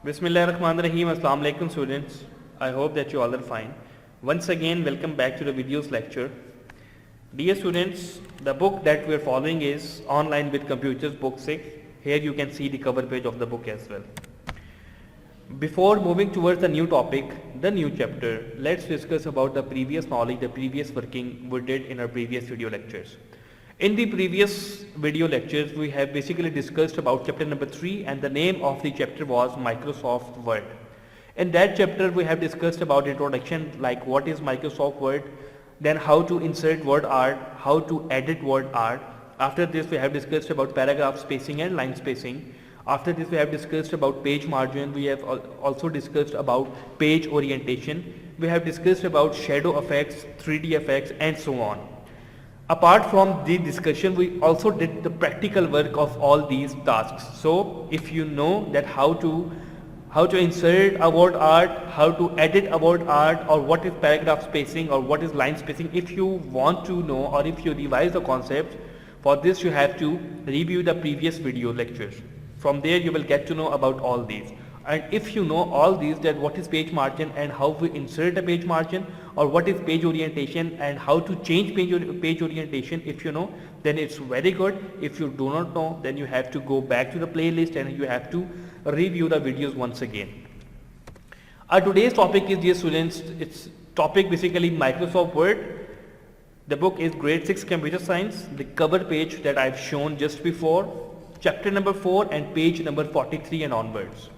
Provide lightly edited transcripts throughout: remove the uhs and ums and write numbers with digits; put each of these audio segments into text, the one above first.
Bismillahirrahmanirrahim. Assalamu alaikum students. I hope that you all are fine. Once again, welcome back to the videos lecture. Dear students, the book that we are following is Online with Computers, book 6. Here you can see the cover page of the book as well. Before moving towards the new topic, the new chapter, let's discuss about the previous knowledge, the previous working we did in our previous video lectures. In the previous video lectures, we have basically discussed about chapter number 3, and the name of the chapter was Microsoft Word. In that chapter, we have discussed about introduction, like what is Microsoft Word, then how to insert word art, how to edit word art. After this, we have discussed about paragraph spacing and line spacing. After this, we have discussed about page margin. We have also discussed about page orientation. We have discussed about shadow effects, 3D effects, and so on. Apart from the discussion, we also did the practical work of all these tasks. So if you know that how to insert a word art, how to edit a word art, or what is paragraph spacing or what is line spacing, if you want to know or if you revise the concepts, for this you have to review the previous video lectures. From there you will get to know about all these. And if you know all these, that what is page margin and how we insert a page margin, or what is page orientation and how to change page orientation, if you know, then it's very good. If you do not know, then you have to go back to the playlist and you have to review the videos once again. Our today's topic is, dear students, it's topic basically Microsoft Word. The book is grade 6 computer science. The cover page that I've shown just before, chapter number 4 and page number 43 and onwards.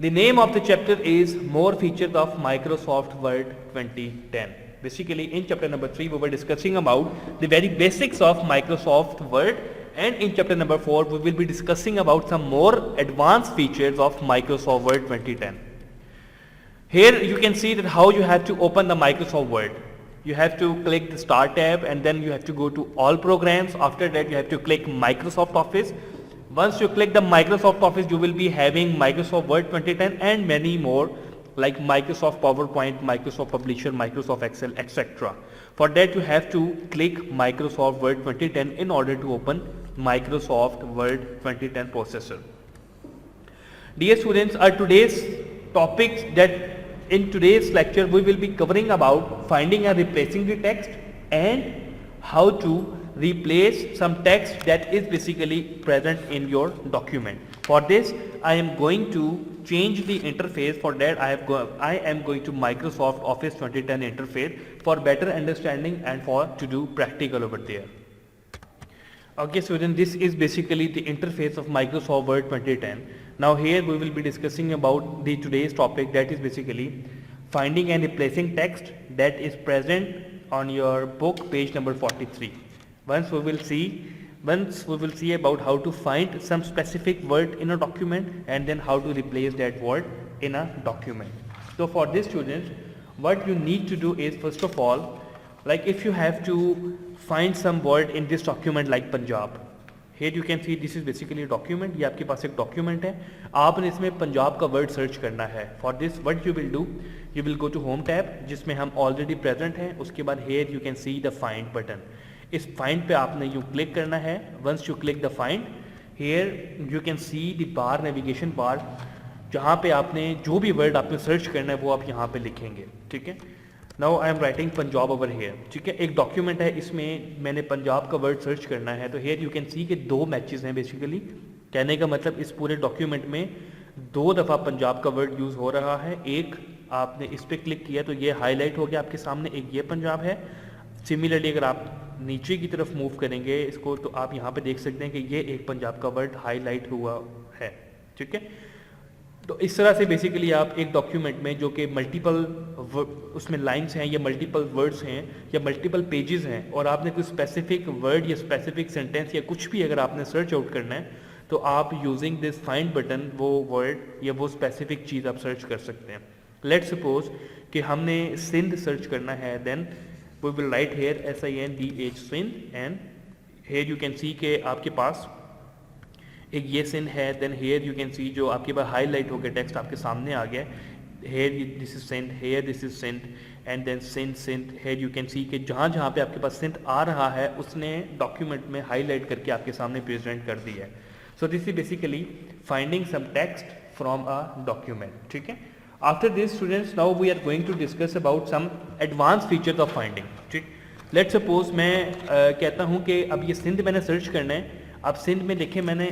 The name of the chapter is More Features of Microsoft Word 2010. Basically, in chapter number 3, we were discussing about the very basics of Microsoft Word, and in chapter number 4, we will be discussing about some more advanced features of Microsoft Word 2010. Here you can see that how you have to open the Microsoft Word. You have to click the Start tab, and then you have to go to All Programs. After that, you have to click Microsoft Office. Once you click the Microsoft Office, you will be having Microsoft Word 2010 and many more like Microsoft PowerPoint, Microsoft Publisher, Microsoft Excel, etc. For that, you have to click Microsoft Word 2010 in order to open Microsoft Word 2010 processor. Dear students, our today's topics that in today's lecture we will be covering about finding and replacing the text and how to replace some text that is basically present in your document. For this, I am going to change the interface. For that, I am going to Microsoft Office 2010 interface for better understanding and for to do practical over there. Okay, students, this is basically the interface of Microsoft Word 2010. Now here we will be discussing about the today's topic, that is basically finding and replacing text that is present on your book page number 43. Once we will see about how to find some specific word in a document and then how to replace that word in a document. So for this, students, what you need to do is, first of all, like if you have to find some word in this document like Punjab. Here you can see this is basically a document. ये आपके पास एक document है. आपने इसमें पंजाब का word search करना है. For this, what you will do, you will go to Home tab जिसमें हम already present हैं. उसके बाद here you can see the Find button. इस फाइंड पे आपने यूँ क्लिक करना है. Once you click the find, here you can see the bar, navigation bar, जहाँ पे आपने जो भी वर्ड आपने सर्च करना है वो आप यहाँ पे लिखेंगे. ठीक है. Now I am writing Punjab over here. ठीक है. एक डॉक्यूमेंट है, इसमें मैंने पंजाब का वर्ड सर्च करना है. तो हेयर यू कैन सी के 2 मैचेस हैं. बेसिकली कहने का मतलब इस पूरे डॉक्यूमेंट में 2 दफ़ा पंजाब का वर्ड यूज़ हो रहा है. एक आपने इस पर क्लिक किया तो ये हाईलाइट हो गया आपके सामने, एक ये पंजाब है. सिमिलरली अगर आप नीचे की तरफ मूव करेंगे इसको तो आप यहाँ पे देख सकते हैं कि ये एक पंजाब का वर्ड हाईलाइट हुआ है. ठीक है. तो इस तरह से बेसिकली आप एक डॉक्यूमेंट में जो कि मल्टीपल उसमें लाइंस हैं या मल्टीपल वर्ड्स हैं या मल्टीपल पेजेस हैं, और आपने कोई स्पेसिफिक वर्ड या स्पेसिफिक सेंटेंस या कुछ भी अगर आपने सर्च आउट करना है, तो आप यूजिंग दिस फाइंड बटन वो वर्ड या वो स्पेसिफिक चीज़ आप सर्च कर सकते हैं. लेट सपोज कि हमने सिंध सर्च करना है, then we will write here SINDH Sindh, and here you can see के आपके पास एक ये सिंध है. Then here you can see जो आपके पास हाईलाइट होकर टेक्स्ट आपके सामने आ गया. here this is Sindh, here this is Sindh, and then Sindh. here you can see कि जहाँ जहाँ पे आपके पास सिंध आ रहा है उसने डॉक्यूमेंट में हाईलाइट करके आपके सामने प्रेजेंट कर दिया है. So this is basically finding some text from a document. ठीक है. After this students, now we are going to discuss about some advanced features of finding. ठीक. Let's suppose मैं कहता हूँ कि अब ये सिंध मैंने सर्च करना है. अब सिंध में देखें मैंने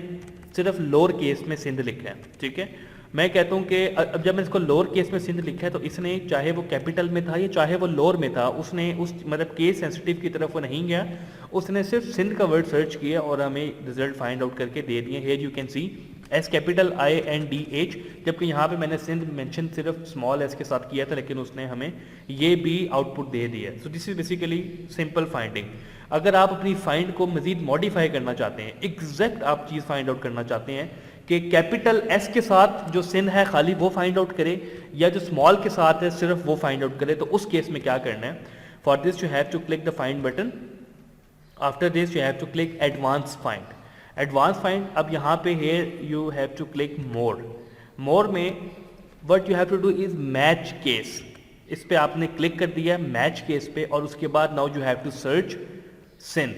सिर्फ लोअर केस में सिंध लिखा है. ठीक है. मैं कहता हूँ कि अब जब मैं इसको लोअर केस में सिंध लिखा है तो इसने चाहे वो कैपिटल में था या चाहे वो लोअर में था, उसने उस मतलब केस सेंसिटिव की तरफ वो नहीं गया, उसने सिर्फ सिंध का वर्ड सर्च किया और हमें रिजल्ट फाइंड आउट करके दे दिए. Here you can see S capital INDH, जबकि यहाँ पे मैंने सिंध मेंशन सिर्फ स्मॉल एस के साथ किया था, लेकिन उसने हमें ये भी आउटपुट दे दिया. सो this is basically simple finding. अगर आप अपनी फाइंड को मजीद मॉडिफाई करना चाहते हैं, एग्जैक्ट आप चीज़ फाइंड आउट करना चाहते हैं कि कैपिटल एस के साथ जो सिंध है खाली वो फाइंड आउट करे या जो स्मॉल के साथ है सिर्फ वो फाइंड आउट करे, तो उस केस में क्या करना है? For this you have to click the find button. After this you have to click advance find. Advance find, अब यहाँ पे here you have to click more. More में what you have to do is match case. इस पे आपने click कर दिया match case पे, और उसके बाद now you have to search Sindh.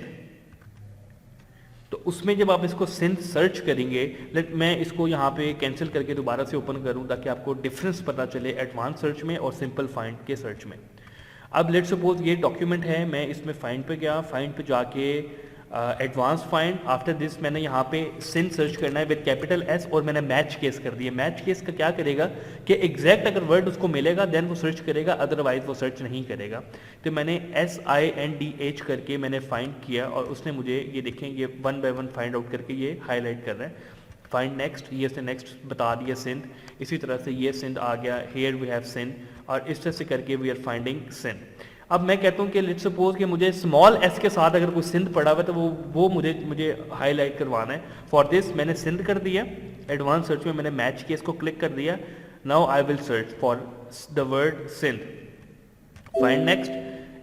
तो उसमें जब आप इसको सिंध सर्च करेंगे, मैं इसको यहाँ पे कैंसिल करके दोबारा से ओपन करूँ ताकि आपको डिफरेंस पता चले एडवांस सर्च में और सिंपल फाइंड के सर्च में. अब लेट्स सपोज ये डॉक्यूमेंट है, मैं इसमें फाइंड पे गया, फाइंड पे जाके एडवांस फाइंड. आफ्टर दिस मैंने यहाँ पे सिंध सर्च करना है विद कैपिटल एस और मैंने मैच केस कर दिया. मैच केस का क्या करेगा कि एग्जैक्ट अगर वर्ड उसको मिलेगा देन वो सर्च करेगा, अदरवाइज वो सर्च नहीं करेगा. तो मैंने SINDH करके मैंने फाइंड किया और उसने मुझे ये देखें ये 1 by 1 फाइंड आउट करके ये हाईलाइट कर रहा है. फाइंड नेक्स्ट, ये से नेक्स्ट बता दिया सिंध. इसी तरह से ये सिंध आ गया, हेयर वी हैव सिंध, और इस तरह से करके वी आर फाइंडिंग सिंध. अब मैं कहता हूँ कि लेट्स सपोज कि मुझे स्मॉल एस के साथ अगर कोई सिंध पड़ा हुआ है तो वो मुझे हाईलाइट करवाना है. फॉर दिस मैंने सिंध कर दिया. एडवांस सर्च में मैंने मैच केस को क्लिक कर दिया. Now I will search for the word Sindh. Find next.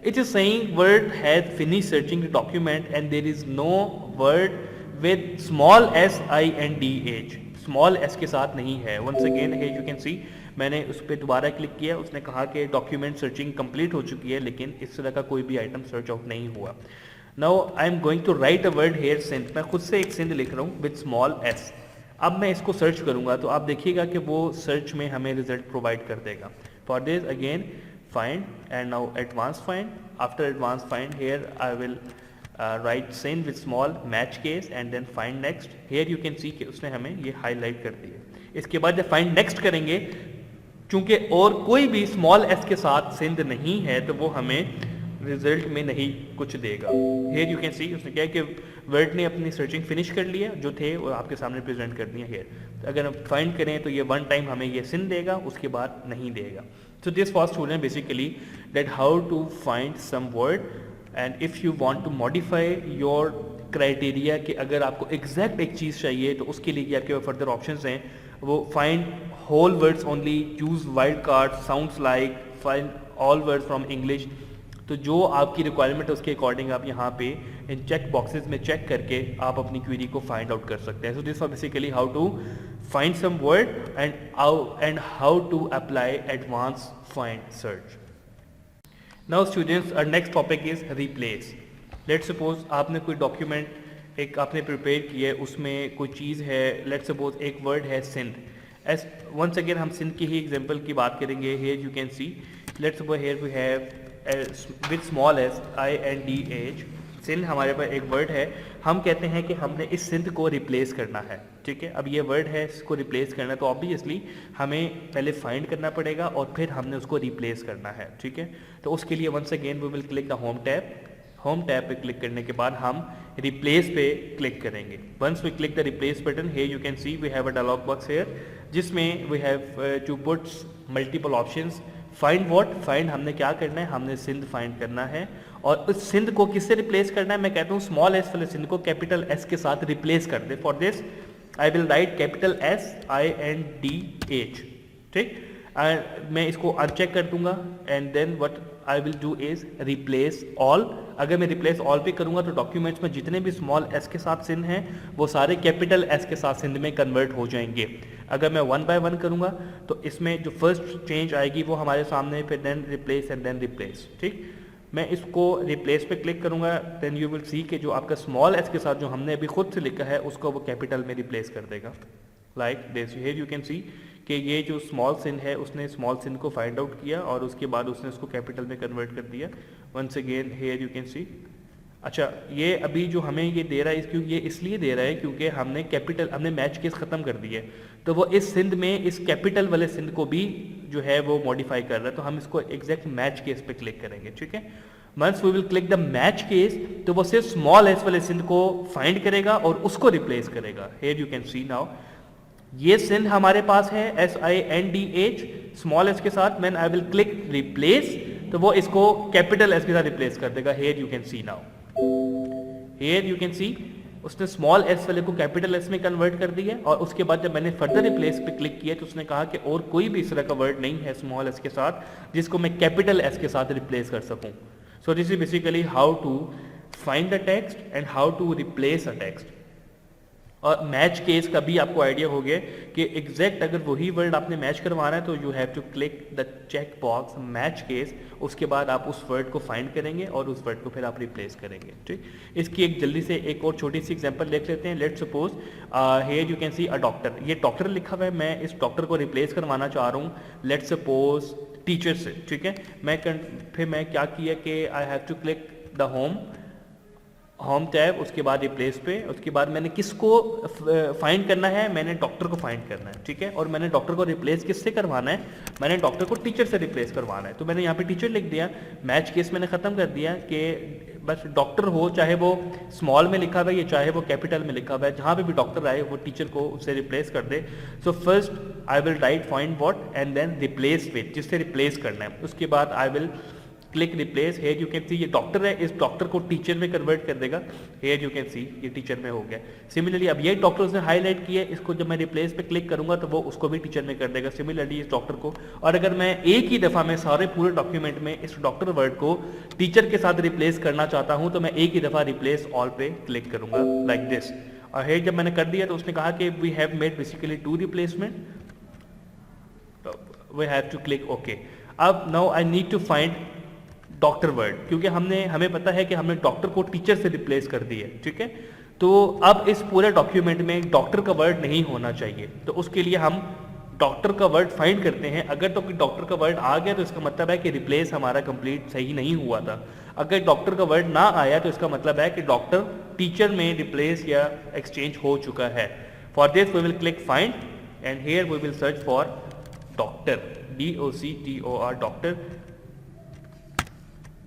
It is saying word has finish searching the document and there is no word with small SINDH. Small S के साथ नहीं है. Once again here you can see मैंने उस पर दोबारा click किया, उसने कहा कि डॉक्यूमेंट सर्चिंग कंप्लीट हो चुकी है, लेकिन इस तरह का कोई भी आइटम सर्च आउट नहीं हुआ. Now I am going to write a word here Sindh. मैं खुद से एक सिंध लिख रहा हूँ विद स्मॉल एस. अब मैं इसको सर्च करूंगा तो आप देखिएगा कि वो सर्च में हमें रिजल्ट प्रोवाइड कर देगा. For this again find and now advance find. After advance find here I will write Sindh with small match case and then find next. Here you can see कि उसने हमें ये हाईलाइट कर दिया. इसके बाद जब फाइंड नेक्स्ट करेंगे, चूंकि और कोई भी स्मॉल एस के साथ सिंध नहीं है तो वो हमें रिजल्ट में नहीं कुछ देगा. हेयर यू कैन सी उसने क्या कि वर्ड ने अपनी सर्चिंग फिनिश कर लिया, जो थे वो आपके सामने प्रेजेंट कर दिया. हेयर अगर हम फाइंड करें तो ये 1 टाइम हमें ये सिंध देगा, उसके बाद नहीं देगा. So this was student basically that how to find some word. And if you want to modify your criteria कि अगर आपको एग्जैक्ट एक चीज़ चाहिए तो उसके लिए आपके फर्दर ऑप्शंस हैं. वो find whole words only, choose wild card, sounds like, find all words from English. तो जो आपकी रिक्वायरमेंट है उसके अकॉर्डिंग आप यहाँ पे इन चेक बॉक्सेस में चेक करके आप अपनी क्वेरी को फाइंड आउट कर सकते हैं. So this was basically how to find some word and how to apply advance find search. Now students our next topic is replace. Let's suppose आपने कोई डॉक्यूमेंट एक आपने प्रिपेयर किया है, उसमें कोई चीज़ है, लेट्स सपोज एक वर्ड है सिंध. एस वंस अगेन हम सिंध की ही एग्जांपल की बात करेंगे. Here you can see let's suppose here we have with small S INDH. Sindh हमारे पास एक वर्ड है, हम कहते हैं कि हमने इस सिंध को रिप्लेस करना है. ठीक है, अब ये वर्ड है, इसको रिप्लेस करना है तो ऑब्वियसली हमें पहले फाइंड करना पड़ेगा और फिर हमने उसको रिप्लेस करना है. ठीक है, तो उसके लिए once again we will click the home tab. Home tab पे क्लिक करने के बाद हम रिप्लेस पे क्लिक करेंगे. Once we click the replace button, here you can see we have a dialog box here जिसमें we have to put multiple options. Find what, find हमने क्या करना है, हमने सिंध फाइंड करना है. और उस सिंध को किससे रिप्लेस करना है? मैं कहता हूँ स्मॉल एस वाले सिंध को कैपिटल एस के साथ रिप्लेस कर दे. For this I will write capital SINDH. ठीक, मैं इसको अनचेक कर दूंगा and then what I will do is replace all. अगर मैं रिप्लेस ऑल पे करूंगा तो डॉक्यूमेंट्स में जितने भी स्मॉल एस के साथ सिंध हैं वो सारे कैपिटल एस के साथ सिंध में कन्वर्ट हो जाएंगे. अगर मैं 1 by 1 करूंगा तो इसमें जो फर्स्ट चेंज आएगी वो हमारे सामने, फिर then replace and then replace. ठीक, मैं इसको रिप्लेस पे क्लिक करूंगा, देन यू विल सी कि जो आपका स्मॉल एस के साथ जो हमने अभी खुद से लिखा है उसको वो कैपिटल में रिप्लेस कर देगा. Like this. Here you can see कि ये जो स्मॉल सिन है उसने स्मॉल सिन को फाइंड आउट किया और उसके बाद उसने उसको कैपिटल में कन्वर्ट कर दिया। Once again here you can see. अच्छा, ये अभी जो हमें ये दे रहा है क्योंकि ये इसलिए दे रहा है क्योंकि हमने मैच केस ख़त्म कर दिया है, तो वो इस सिंध में इस कैपिटल वाले सिंध को भी जो है वो मॉडिफाई कर रहा है, तो हम इसको एग्जैक्ट मैच केस पे क्लिक करेंगे, ठीक है। Once we will click the match case, तो वो सिर्फ स्मॉल एस वाले सिंध को फाइंड करेगा और उसको रिप्लेस करेगा। Here you can C now ये सिंध हमारे पास है SINDH स्मॉल एस के साथ। Man I will click replace, तो वो इसको कैपिटल एस के साथ रिप्लेस कर देगा। Here you can C now, here you can सी उसने स्मॉल एस वाले को कैपिटल एस में कन्वर्ट कर दिया और उसके बाद जब मैंने फर्दर रिप्लेस पे क्लिक किया तो उसने कहा कि और कोई भी इस तरह का वर्ड नहीं है स्मॉल एस के साथ जिसको मैं कैपिटल एस के साथ रिप्लेस कर सकूं। So this is basically how to find the text and how to replace a text. और मैच केस का भी आपको आइडिया हो गया कि एग्जैक्ट अगर वही वर्ड आपने मैच करवाना है तो you have to click the check box match case, उसके बाद आप उस वर्ड को फाइंड करेंगे और उस वर्ड को फिर आप रिप्लेस करेंगे, ठीक। इसकी एक जल्दी से एक और छोटी सी एग्जांपल देख लेते हैं। Let's suppose here you can C a doctor, ये डॉक्टर लिखा हुआ है, मैं इस डॉक्टर को रिप्लेस करवाना चाह रहा हूँ लेट्स सपोज टीचर से, ठीक है। फिर मैं क्या किया कि I have to click the home tab, उसके बाद रिप्लेस पे, उसके बाद मैंने किसको फाइंड करना है, मैंने डॉक्टर को फाइंड करना है, ठीक है। और मैंने डॉक्टर को रिप्लेस किससे करवाना है, मैंने डॉक्टर को टीचर से रिप्लेस करवाना है, तो मैंने यहाँ पे टीचर लिख दिया। मैच केस मैंने खत्म कर दिया कि बस डॉक्टर हो, चाहे वो स्मॉल में लिखा हुआ है या चाहे वो कैपिटल में लिखा हुआ है, जहाँ पे भी डॉक्टर आए वो टीचर को उससे रिप्लेस कर दे। So first I will write find what and then replace with, जिससे रिप्लेस करना है, उसके बाद I will click replace. Here you can see ये डॉक्टर है, इस डॉक्टर को टीचर में कन्वर्ट कर देगा। हेयर यू कैन सी ये टीचर में हो गया। सिमिलरली अब ये डॉक्टर उसने हाईलाइट किया है, इसको जब मैं रिप्लेस पे क्लिक करूंगा तो वो उसको भी टीचर में कर देगा। सिमिलरली इस डॉक्टर को, और अगर मैं एक ही दफा में सारे पूरे डॉक्यूमेंट में इस डॉक्टर वर्ड को टीचर के साथ रिप्लेस करना चाहता हूं तो मैं एक ही दफा रिप्लेस ऑल पे क्लिक करूंगा लाइक दिस। और हेयर जब मैंने कर दिया तो उसने कहा कि we have made basically 2 replacement, we have to click okay. अब now I need to find doctor word, क्योंकि हमें पता है कि हमने डॉक्टर को टीचर से रिप्लेस कर दिया, ठीक है। तो अब इस पूरे डॉक्यूमेंट में डॉक्टर का वर्ड नहीं होना चाहिए, तो उसके लिए हम डॉक्टर का वर्ड फाइंड करते हैं। अगर तो डॉक्टर का वर्ड आ गया तो इसका मतलब है कि रिप्लेस हमारा कंप्लीट सही नहीं हुआ था। अगर डॉक्टर का वर्ड ना आया तो इसका मतलब है कि डॉक्टर टीचर में रिप्लेस या एक्सचेंज हो चुका है। For this we will click find and here we will search for doctor, DOCTOR doctor.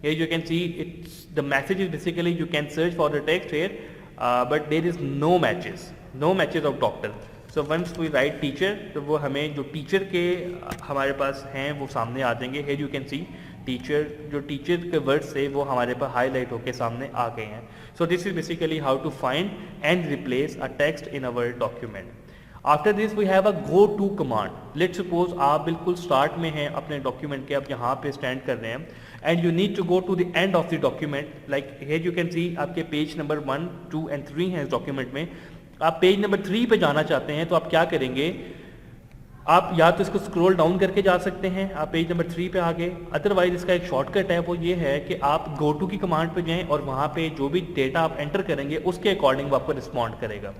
Here you can see it's the message is basically you can search for the text here, but there is no matches of doctor. So once we write teacher, तो वो हमें जो teacher के हमारे पास हैं वो सामने आ जाएंगे। Here you can see teacher, जो टीचर के वर्ड से वो हमारे पास हाईलाइट होके सामने आ गए हैं। So this is basically how to find and replace a text in our document. After this we have a go to command. Let suppose आप बिल्कुल स्टार्ट में हैं अपने डॉक्यूमेंट के, आप यहाँ पे स्टैंड कर रहे हैं and you need to go to the end of the document. Like here you can see आपके पेज नंबर 1, 2 एंड 3 है इस डॉक्यूमेंट में। आप पेज नंबर 3 पे जाना चाहते हैं तो आप क्या करेंगे, आप या तो इसको स्क्रॉल डाउन करके जा सकते हैं, आप पेज नंबर 3 पे आ गए। अदरवाइज इसका एक शॉर्टकट है, वो ये है कि आप गो टू की कमांड पे जाएं और वहाँ पे जो भी डेटा आप एंटर करेंगे उसके अकॉर्डिंग वो आपको रिस्पॉन्ड करेगा।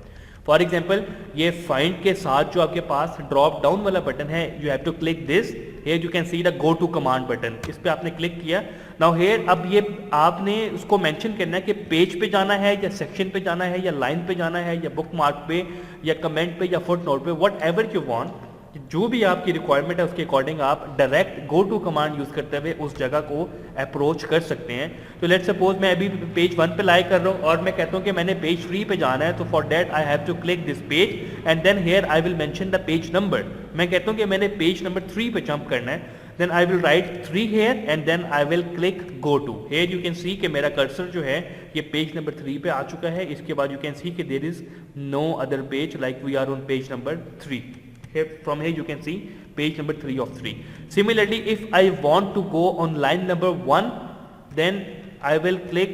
फॉर एग्जाम्पल ये फाइंड के साथ जो आपके पास ड्रॉप डाउन वाला बटन है, you have to click this. Here you can see the go to command button, इस पे आपने क्लिक किया। नाउ हियर अब ये आपने उसको मेंशन करना है कि पेज पे जाना है या सेक्शन पे जाना है या लाइन पे जाना है या बुक मार्क पे या कमेंट पे या फुट नोट पे, वट एवर यू वॉन्ट। जो भी आपकी रिक्वायरमेंट है उसके अकॉर्डिंग आप direct go to command use करते हुए उस जगह को अप्रोच कर सकते हैं। तो लेट्स सपोज मैं अभी पेज 1 पे लाइक कर रहा हूँ और मैं कहता हूँ कि मैंने पेज 3 पे जाना है, तो for that I have to click this page and then here I will mention the page number. मैं कहता हूँ कि मैंने पेज नंबर 3 पे जंप करना है, then I will write 3 here and then I will click go to. Here you can see कि मेरा कर्सर जो है ये पेज नंबर 3 पे आ चुका है। इसके बाद यू कैन सी कि there is no other page, like we are on page number 3। From here you can see page number 3 of 3. Similarly, if I want to go on line number 1, then I will click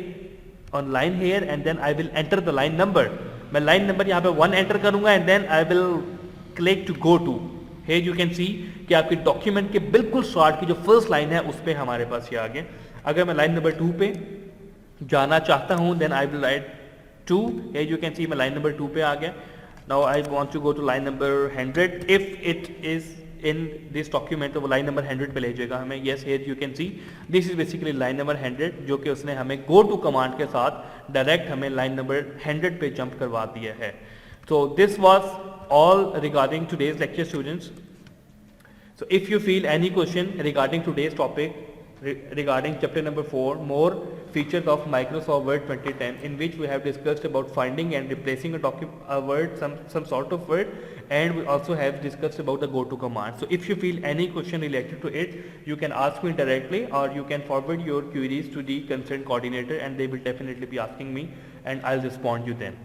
on line here and then I will enter the line number. मैं line number यहाँ पे 1 enter करूँगा and then I will click to go to. Here you can see कि आपके document के बिल्कुल start की जो first line है उस पे हमारे पास ये आ गया। अगर मैं line number 2 पे जाना चाहता हूँ then I will write 2. Here you can see मैं line number 2 पे आ गया। Now I want to go to line number 100. If it is in this document, तो वो line number 100 पे ले जाएगा हमें. Yes, here you can see this is basically line number 100, जो कि उसने हमें go to command के साथ direct हमें line number 100 पे jump करवा दिया है. So this was all regarding today's lecture, students. So if you feel any question regarding today's topic, regarding chapter number 4, more features of Microsoft Word 2010, in which we have discussed about finding and replacing a word, some sort of word, and we also have discussed about the go to command. So if you feel any question related to it, you can ask me directly, or you can forward your queries to the concerned coordinator, and they will definitely be asking me, and I'll respond you then.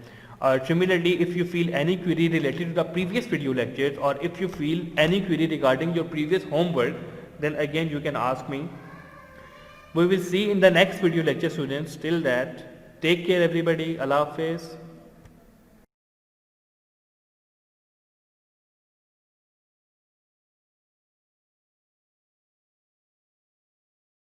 Similarly, if you feel any query related to the previous video lectures, or if you feel any query regarding your previous homework, then again you can ask me. We will see in the next video lecture, students. Till that, take care everybody. Allah Hafiz.